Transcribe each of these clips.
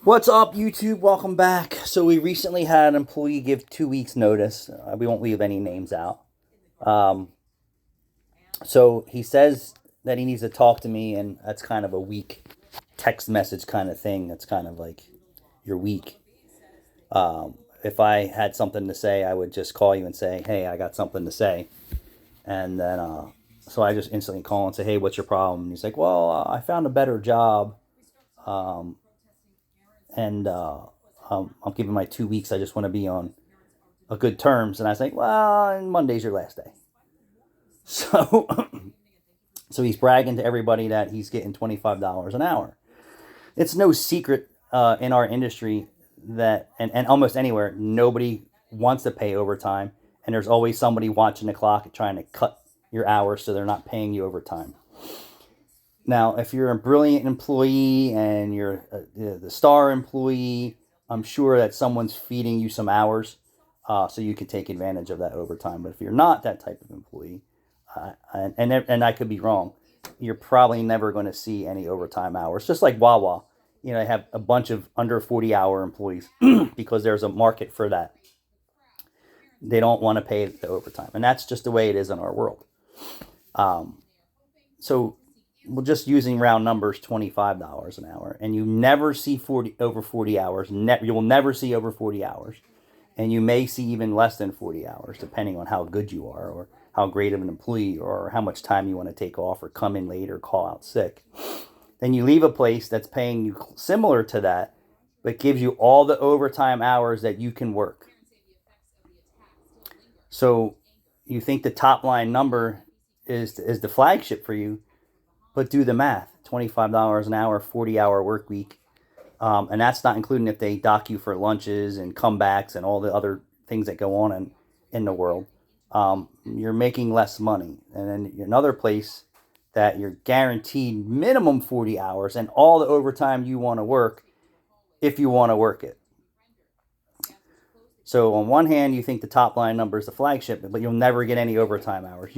What's up, YouTube? Welcome back. So we recently had an employee give 2 weeks notice. We won't leave any names out. Um, so he says that he needs to talk to me, and that's kind of a weak text message kind of thing. That's kind of like, you're weak. If I had something to say, I would just call you and say, hey, I got something to say. And then, so I just instantly call and say, hey, what's your problem? And he's like, well, I found a better job. Um, and I'm giving my 2 weeks. I just want to be on a good terms. And I was like, well, Monday's your last day. So, so he's bragging to everybody that he's getting $25 an hour. It's no secret in our industry that, and almost anywhere, nobody wants to pay overtime. And there's always somebody watching the clock and trying to cut your hours so they're not paying you overtime. Now, if you're a brilliant employee and you're the star employee, I'm sure that someone's feeding you some hours so you can take advantage of that overtime. But if you're not that type of employee, and I could be wrong, you're probably never going to see any overtime hours. Just like Wawa, I have a bunch of under 40-hour employees because there's a market for that. They don't want to pay the overtime, and that's just the way it is in our world. So we're just using round numbers, $25 an hour, and you never see over 40 hours. You will never see over 40 hours, and you may see even less than 40 hours, depending on how good you are, or how great of an employee, or how much time you want to take off, or come in late, or call out sick. Then you leave a place that's paying you similar to that, but gives you all the overtime hours that you can work. So you think the top line number is the flagship for you, but do the math. $25 an hour, 40-hour work week. And that's not including if they dock you for lunches and comebacks and all the other things that go on in the world. You're making less money. And then another place that you're guaranteed minimum 40 hours and all the overtime you want to work if you want to work it. So on one hand, you think the top line number is the flagship, but you'll never get any overtime hours.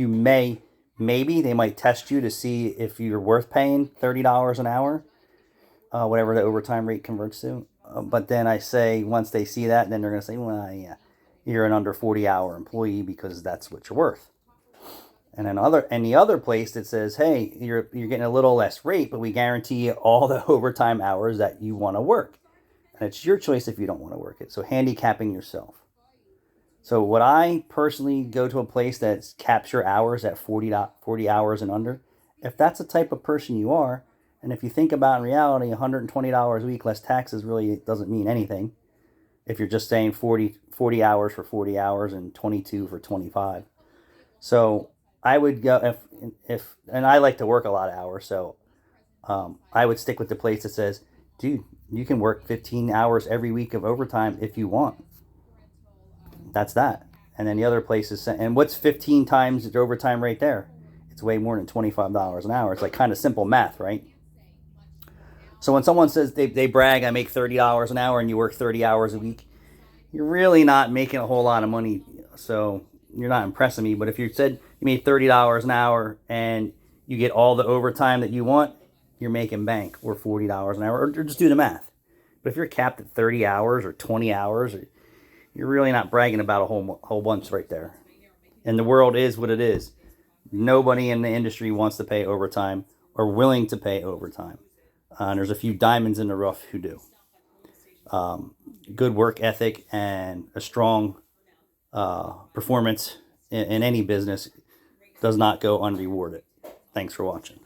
Maybe they might test you to see if you're worth paying $30 an hour, whatever the overtime rate converts to. But then I say, once they see that, then they're going to say, well, yeah, you're an under 40-hour employee because that's what you're worth. And the other place that says, hey, you're getting a little less rate, but we guarantee you all the overtime hours that you want to work. And it's your choice if you don't want to work it. So handicapping yourself. So would I personally go to a place that's capture hours at 40 hours and under? If that's the type of person you are, and if you think about in reality, $120 a week less taxes really doesn't mean anything. If you're just saying 40 hours for 40 hours and 22 for 25. So I would go, and I like to work a lot of hours, so I would stick with the place that says, dude, you can work 15 hours every week of overtime if you want. That's that. And then the other places, and what's 15 times the overtime rate there? It's way more than $25 an hour. It's like kind of simple math, right? So when someone says they brag, I make $30 an hour and you work 30 hours a week, you're really not making a whole lot of money. So you're not impressing me. But if you said you made $30 an hour and you get all the overtime that you want, you're making bank, or $40 an hour, or just do the math. But if you're capped at 30 hours or 20 hours, you're really not bragging about a whole bunch right there. And the world is what it is. Nobody in the industry wants to pay overtime or willing to pay overtime. And there's a few diamonds in the rough who do. Good work ethic and a strong performance in any business does not go unrewarded. Thanks for watching.